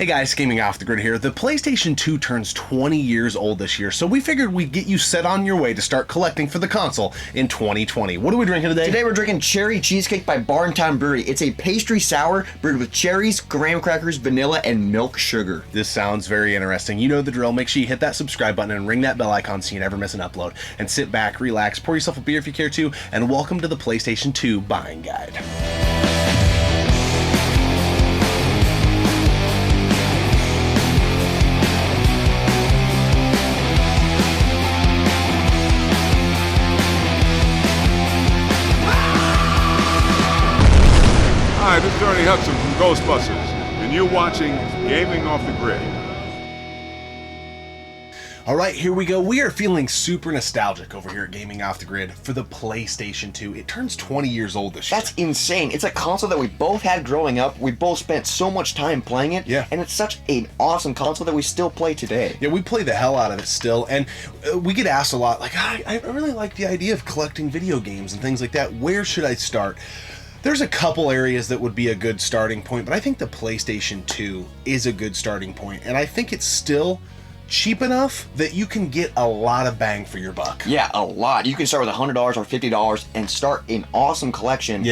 Hey guys, Gaming Off the Grid here. The PlayStation 2 turns 20 years old this year, so we figured we'd get you set on your way to start collecting for the console in 2020. What are we drinking today? Today we're drinking Cherry Cheesecake by Barntown Brewery. It's a pastry sour brewed with cherries, graham crackers, vanilla, and milk sugar. This sounds very interesting. You know the drill. Make sure you hit that subscribe button and ring that bell icon so you never miss an upload. And sit back, relax, pour yourself a beer if you care to, and welcome to the PlayStation 2 Buying Guide. Hi, this is Ernie Hudson from Ghostbusters, and you're watching Gaming Off the Grid. All right, here we go. We are feeling super nostalgic over here at Gaming Off the Grid for the PlayStation 2. It turns 20 years old this year. That's insane. It's a console that we both had growing up. We both spent so much time playing it. Yeah. And it's such an awesome console that we still play today. Yeah, we play the hell out of it still, and we get asked a lot, like, I really like the idea of collecting video games and things like that. Where should I start? There's a couple areas that would be a good starting point, but I think the PlayStation 2 is a good starting point, and I think it's still cheap enough that you can get a lot of bang for your buck. Yeah, a lot. You can start with $100 or $50 and start an awesome collection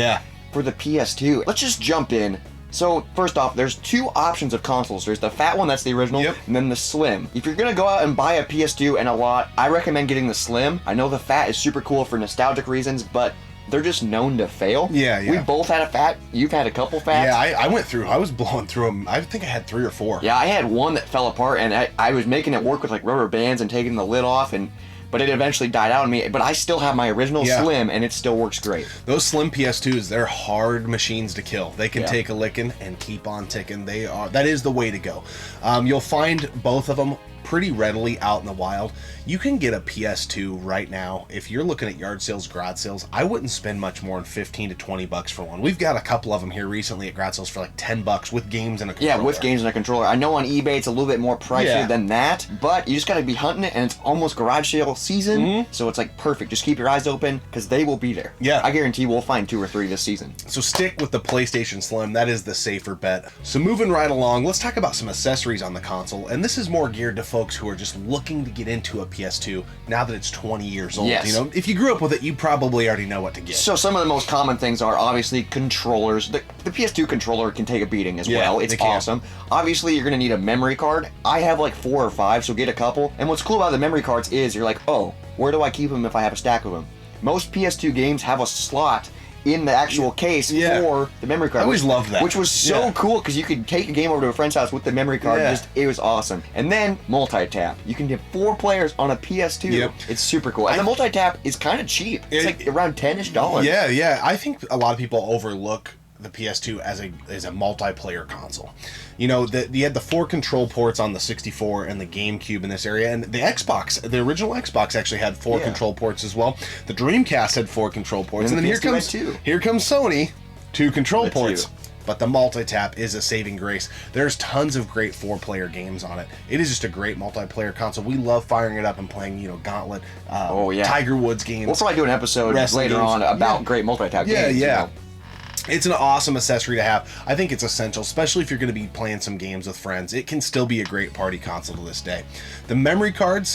for the PS2. Let's just jump in. So, first off, there's two options of consoles. There's the fat one, that's the original, and then the slim. If you're gonna go out and buy a PS2 and a lot, I recommend getting the slim. I know the fat is super cool for nostalgic reasons, but they're just known to fail. Yeah. We both had a fat. You've had a couple fats. Yeah, I was blowing through them. I think I had 3 or 4. Yeah, I had one that fell apart, and I was making it work with like rubber bands and taking the lid off, but it eventually died out on me. But I still have my original slim, and it still works great. Those slim PS2s, they're hard machines to kill. They can take a licking and keep on ticking. That is the way to go. You'll find both of them pretty readily out in the wild. You can get a PS2 right now. If you're looking at yard sales, garage sales, I wouldn't spend much more than 15 to 20 bucks for one. We've got a couple of them here recently at garage sales for like 10 bucks with games and a controller. Yeah, with games and a controller. I know on eBay it's a little bit more pricier than that, but you just gotta be hunting it, and it's almost garage sale season, so it's like perfect. Just keep your eyes open, because they will be there. Yeah. I guarantee we'll find 2 or 3 this season. So stick with the PlayStation Slim. That is the safer bet. So moving right along, let's talk about some accessories on the console, and this is more geared to folks who are just looking to get into a PS2 now that it's 20 years old. Yes. You know, if you grew up with it, you probably already know what to get. So some of the most common things are obviously controllers. The PS2 controller can take a beating as well. It's awesome. Obviously, you're going to need a memory card. I have like 4 or 5, so get a couple. And what's cool about the memory cards is you're like, oh, where do I keep them if I have a stack of them? Most PS2 games have a slot in the actual case for the memory card. I always loved that. Which was so cool, because you could take a game over to a friend's house with the memory card. It was awesome. And then multi-tap. You can get 4 players on a PS2. It's super cool. And the multi-tap is kind of cheap. It's like around $10-ish. Yeah. I think a lot of people overlook the PS2 as a multiplayer console. You know, you had the 4 control ports on the 64 and the GameCube in this area, and the Xbox, the original Xbox actually had 4 control ports as well. The Dreamcast had 4 control ports, and then here comes Sony, 2 control ports. But the multi-tap is a saving grace. There's tons of great 4-player games on it. It is just a great multiplayer console. We love firing it up and playing, Gauntlet, Tiger Woods games. We'll probably do an episode later on about great multi-tap games. Yeah. It's an awesome accessory to have. I think it's essential, especially if you're going to be playing some games with friends. It can still be a great party console to this day. The memory cards,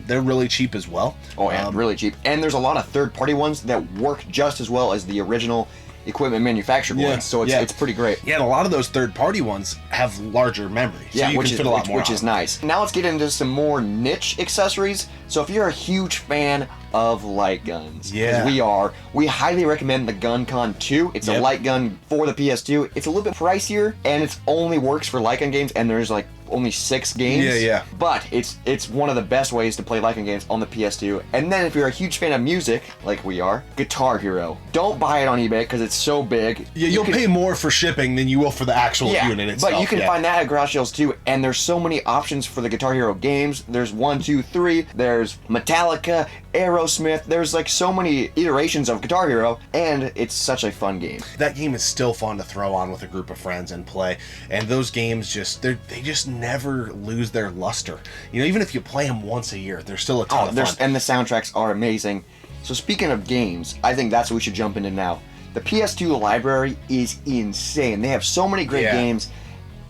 they're really cheap as well. Oh, yeah, really cheap. And there's a lot of third-party ones that work just as well as the original equipment manufactured ones, so it's pretty great. Yeah, and a lot of those third-party ones have larger memory, so you can fit a lot more which is nice. Now let's get into some more niche accessories. So if you're a huge fan of light guns, as we highly recommend the GunCon 2. It's a light gun for the PS2. It's a little bit pricier, and it only works for light gun games, and there's like only 6 games. But it's one of the best ways to play light gun games on the PS2. And then if you're a huge fan of music, like we are, Guitar Hero. Don't buy it on eBay because it's so big. Yeah, you'll pay more for shipping than you will for the actual unit itself. But you can find that at garage sales too, and there's so many options for the Guitar Hero games. There's 1, 2, 3. There's Metallica, Aerosmith. There's like so many iterations of Guitar Hero, and it's such a fun game. That game is still fun to throw on with a group of friends and play, and those games they just never lose their luster. Even if you play them once a year, they're still a ton of fun. And the soundtracks are amazing. So speaking of games, I think that's what we should jump into now. The PS2 library is insane. They have so many great games.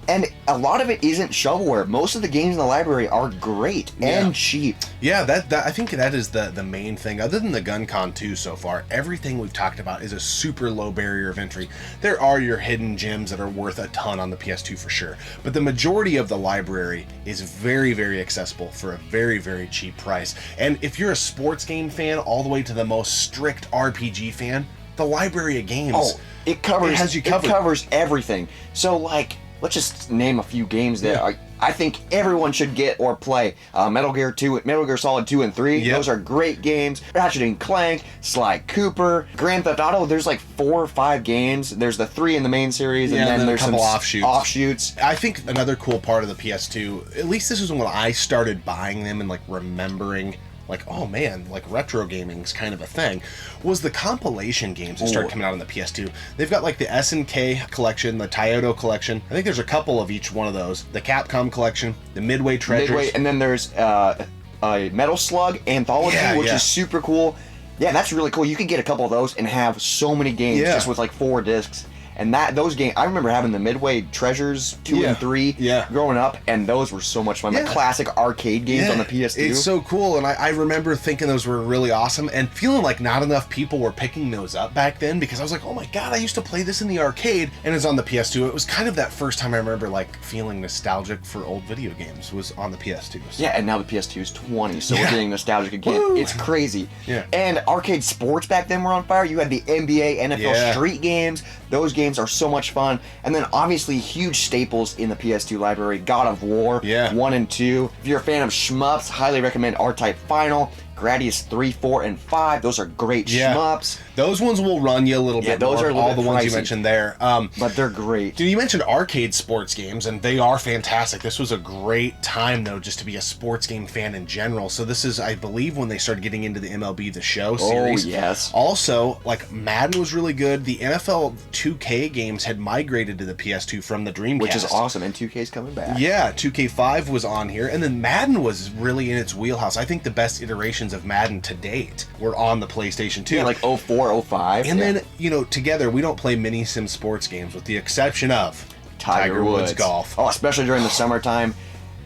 And a lot of it isn't shovelware. Most of the games in the library are great and cheap. Yeah, that I think that is the main thing. Other than the GunCon 2 so far, everything we've talked about is a super low barrier of entry. There are your hidden gems that are worth a ton on the PS2 for sure, but the majority of the library is very, very accessible for a very, very cheap price. And if you're a sports game fan all the way to the most strict RPG fan, the library of games, it has you covered. It covers everything. So like, let's just name a few games that I think everyone should get or play. Metal Gear Solid 2 and 3. Those are great games. Ratchet & Clank, Sly Cooper, Grand Theft Auto. There's like 4 or 5 games. There's the 3 in the main series, and then there's a couple some offshoots. I think another cool part of the PS2, at least this is when I started buying them and like remembering, like, oh man, like retro gaming's kind of a thing, was the compilation games that started coming out on the PS2. They've got like the SNK collection, the Toyota collection. I think there's a couple of each one of those. The Capcom collection, the Midway Treasures. And then there's a Metal Slug anthology, which is super cool. Yeah, that's really cool. You could get a couple of those and have so many games just with like 4 discs. And those games, I remember having the Midway Treasures 2 and 3 growing up, and those were so much fun. The classic arcade games on the PS2. It's so cool, and I remember thinking those were really awesome, and feeling like not enough people were picking those up back then, because I was like, oh my god, I used to play this in the arcade, and it's on the PS2. It was kind of that first time I remember like feeling nostalgic for old video games was on the PS2. So. Yeah, and now the PS2 is 20, so we're getting nostalgic again. Woo! It's crazy. Yeah. And arcade sports back then were on fire. You had the NBA, NFL Street games. Those games are so much fun. And then obviously huge staples in the PS2 library, God of War 1 and 2. If you're a fan of shmups, highly recommend R-Type Final. Gradius 3, 4, and 5. Those are great shmups. Those ones will run you a little bit those more, are a little all the ones you mentioned there. But they're great. Dude, you mentioned arcade sports games, and they are fantastic. This was a great time, though, just to be a sports game fan in general. So this is, I believe, when they started getting into the MLB The Show series. Oh, yes. Also, like, Madden was really good. The NFL 2K games had migrated to the PS2 from the Dreamcast. Which is awesome, and 2K's coming back. Yeah, 2K5 was on here, and then Madden was really in its wheelhouse. I think the best iterations of Madden to date were on the PlayStation 2. Yeah, like 04, 05. And then, you know, together, we don't play mini sim sports games with the exception of Tiger Woods Golf. Oh, especially during the summertime.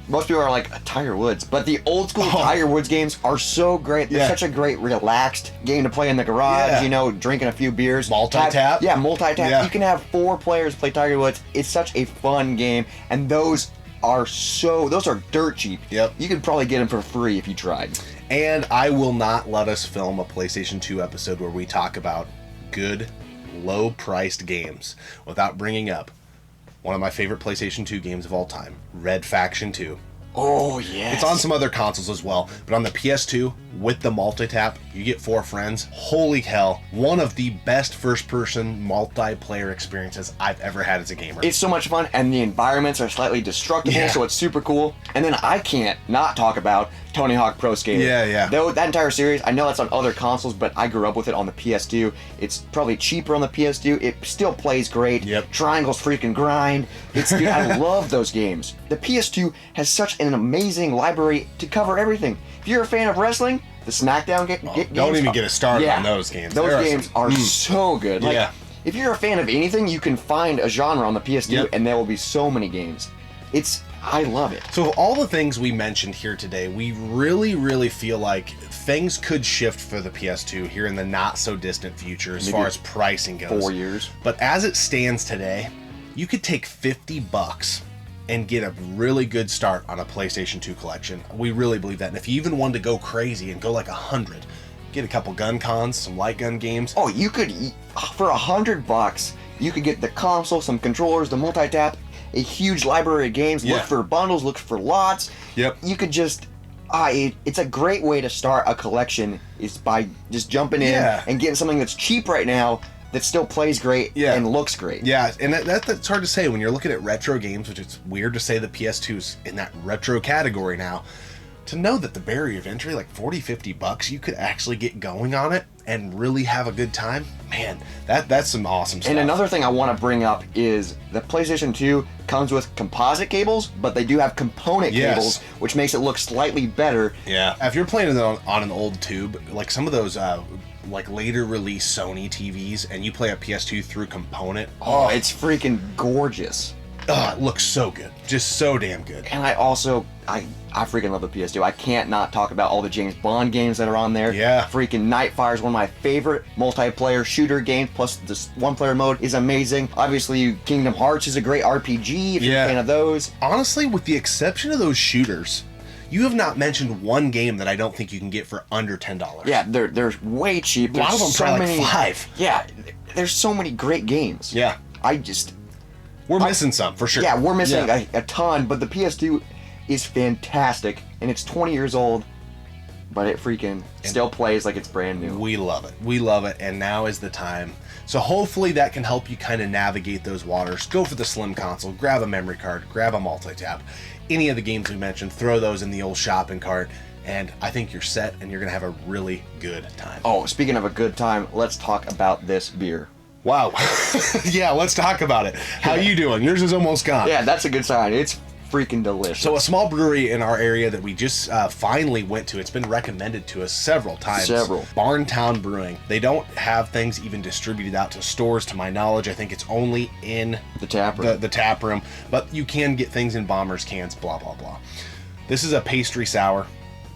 Most people are like, Tiger Woods. But the old school Tiger Woods games are so great. They're such a great, relaxed game to play in the garage, you know, drinking a few beers. Multi-tap? Yeah, multi-tap. Yeah. You can have 4 players play Tiger Woods. It's such a fun game. And those are dirt cheap. Yep. You could probably get them for free if you tried. And I will not let us film a PlayStation 2 episode where we talk about good, low-priced games without bringing up one of my favorite PlayStation 2 games of all time, Red Faction 2. Oh, yes. It's on some other consoles as well, but on the PS2, with the multi-tap, you get 4 friends. Holy hell, one of the best first-person multiplayer experiences I've ever had as a gamer. It's so much fun, and the environments are slightly destructible, so it's super cool. And then I can't not talk about Tony Hawk Pro Skater. Yeah. Though that entire series, I know that's on other consoles, but I grew up with it on the PS2. It's probably cheaper on the PS2. It still plays great. Yep. Triangles freaking grind. Dude, I love those games. The PS2 has such an amazing library to cover everything. If you're a fan of wrestling, the SmackDown games. Don't even get us started on those games. Those games are so good. Like, if you're a fan of anything, you can find a genre on the PS2, and there will be so many games. I love it. So of all the things we mentioned here today, we really, really feel like things could shift for the PS2 here in the not so distant future as far as pricing goes. 4 years. But as it stands today, you could take $50 and get a really good start on a PlayStation 2 collection. We really believe that. And if you even wanted to go crazy and go like 100, get a couple gun cons, some light gun games. Oh, you could, for $100, you could get the console, some controllers, the multi-tap, a huge library of games. Look for bundles, look for lots. Yep. You could just, it's a great way to start a collection is by just jumping in and getting something that's cheap right now that still plays great and looks great. Yeah, and that's hard to say when you're looking at retro games, which it's weird to say the PS2's in that retro category now. To know that the barrier of entry, like $40-50, you could actually get going on it and really have a good time, man, that's some awesome stuff. And another thing I want to bring up is the PlayStation 2 comes with composite cables, but they do have component cables, which makes it look slightly better. Yeah, if you're playing it on an old tube, like some of those like later release Sony TVs, and you play a PS2 through component, it's freaking gorgeous. it looks so good. Just so damn good. And I freaking love the PS2. I can't not talk about all the James Bond games that are on there. Yeah. Freaking Nightfire is one of my favorite multiplayer shooter games, plus this one-player mode is amazing. Obviously, Kingdom Hearts is a great RPG if you're a fan of those. Honestly, with the exception of those shooters, you have not mentioned one game that I don't think you can get for under $10. Yeah, they're way cheap. A lot of them probably like $5. Yeah, there's so many great games. Yeah. We're missing some, for sure. Yeah, we're missing a ton, but the PS2 is fantastic, and it's 20 years old, but it freaking still plays like it's brand new. We love it. We love it, and now is the time. So hopefully that can help you kind of navigate those waters. Go for the slim console, grab a memory card, grab a multi-tap. Any of the games we mentioned, throw those in the old shopping cart, and I think you're set, and you're going to have a really good time. Oh, speaking of a good time, let's talk about this beer. Wow. Yeah, let's talk about it. How you doing? Yours is almost gone. Yeah, that's a good sign. It's freaking delicious. So a small brewery in our area that we just finally went to, it's been recommended to us several times. Barntown Brewing. They don't have things even distributed out to stores, to my knowledge. I think it's only in the tap room. The tap room, but you can get things in bombers cans, blah, blah, blah. This is a pastry sour,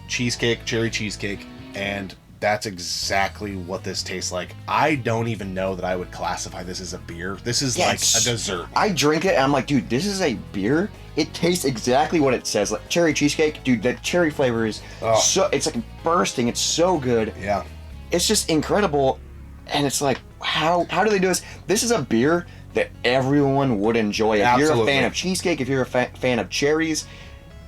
cheesecake, cherry cheesecake, and that's exactly what this tastes like. I don't even know that I would classify this as a beer. This is like a dessert. I drink it and I'm like, dude, this is a beer? It tastes exactly what it says. Like cherry cheesecake, dude, that cherry flavor is it's like bursting. It's so good. Yeah. It's just incredible. And it's like, how do they do this? This is a beer that everyone would enjoy. If you're a fan of cheesecake, if you're a fan of cherries,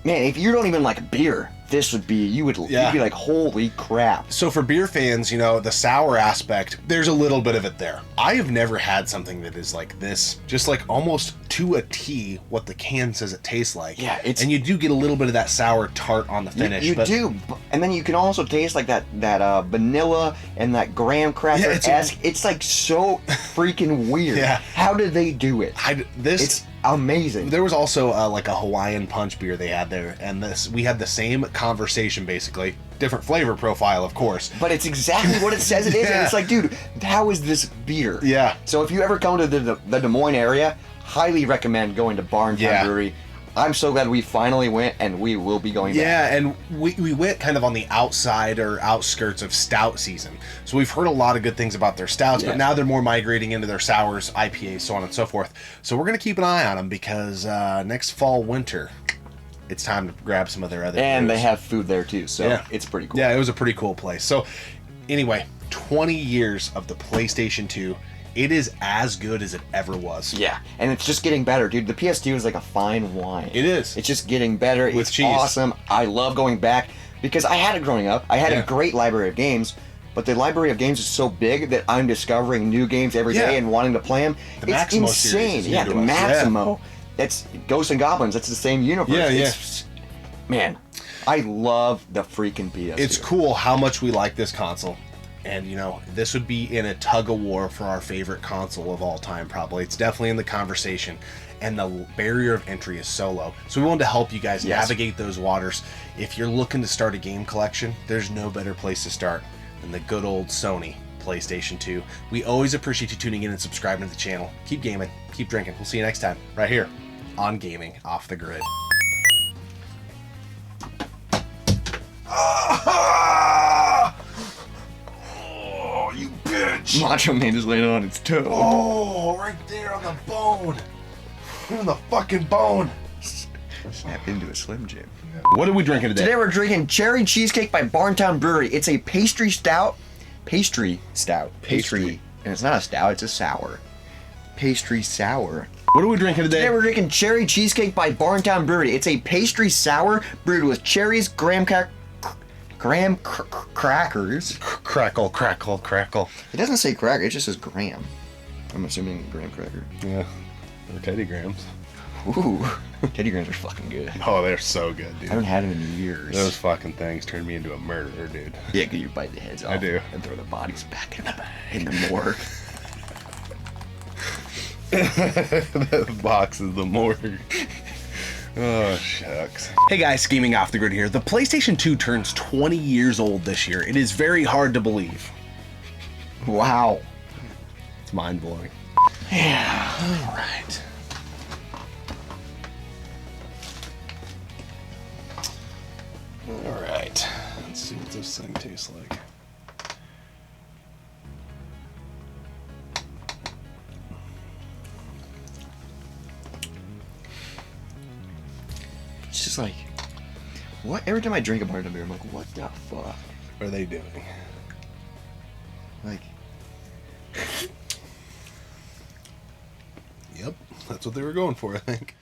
man, if you don't even like beer, this would be, you'd be like, holy crap. So for beer fans, you know, the sour aspect, there's a little bit of it there. I have never had something that is like this, just like almost to a T what the can says it tastes like. Yeah, and you do get a little bit of that sour tart on the finish. You do, and then you can also taste like that vanilla and that graham cracker. Yeah, it's like so freaking weird. Yeah. How did they do it? It's amazing. There was also like a Hawaiian punch beer they had there, and we had the same conversation basically, different flavor profile of course, but it's exactly what it says it is. And it's like, dude, how is this beer? Yeah. So if you ever come to the Des Moines area, highly recommend going to Barntown Brewery. I'm so glad we finally went, and we will be going back. Yeah, and we went kind of on the outside or outskirts of stout season. So we've heard a lot of good things about their stouts, but now they're more migrating into their sours, IPAs, so on and so forth. So we're going to keep an eye on them because next fall, winter, it's time to grab some of their other And brews. They have food there too, so it's pretty cool. Yeah, it was a pretty cool place. So anyway, 20 years of the PlayStation 2. It is as good as it ever was. Yeah, and it's just getting better, dude. The PS2 is like a fine wine. It is. It's just getting better. With it's cheese. Awesome. I love going back because I had it growing up. I had a great library of games, but the library of games is so big that I'm discovering new games every day and wanting to play them. The it's Maximo insane. Series is Yeah, new the to us. Maximo. That's Ghosts and Goblins. That's the same universe. Man, I love the freaking PS2. It's cool how much we like this console. And, you know, this would be in a tug-of-war for our favorite console of all time, probably. It's definitely in the conversation. And the barrier of entry is so low. So we wanted to help you guys navigate those waters. If you're looking to start a game collection, there's no better place to start than the good old Sony PlayStation 2. We always appreciate you tuning in and subscribing to the channel. Keep gaming. Keep drinking. We'll see you next time, right here on Gaming Off the Grid. You bitch! Macho Man just laid on its toe. Oh, right there on the bone. On the fucking bone. Snap into a Slim Jim. What are we drinking today? Today we're drinking Cherry Cheesecake by Barntown Brewery. It's a pastry stout. Pastry. And it's not a stout, it's a sour. Pastry sour. What are we drinking today? Today we're drinking Cherry Cheesecake by Barntown Brewery. It's a pastry sour brewed with cherries, graham crackers. Crackle. It doesn't say cracker, it just says graham. I'm assuming graham cracker. Yeah, they're Teddy Grahams. Ooh, Teddy Grahams are fucking good. Oh, they're so good, dude. I haven't had them in years. Those fucking things turned me into a murderer, dude. Yeah, because you bite the heads off. I do. And throw the bodies back in the morgue. That box is the morgue. Oh, shucks. Hey guys, Gaming Off the Grid here. The PlayStation 2 turns 20 years old this year. It is very hard to believe. Wow. It's mind-blowing. Yeah. All right. right. Let's see what this thing tastes like. It's just like, what? Every time I drink a bartender beer, I'm like, what the fuck are they doing? Like, yep, that's what they were going for, I think.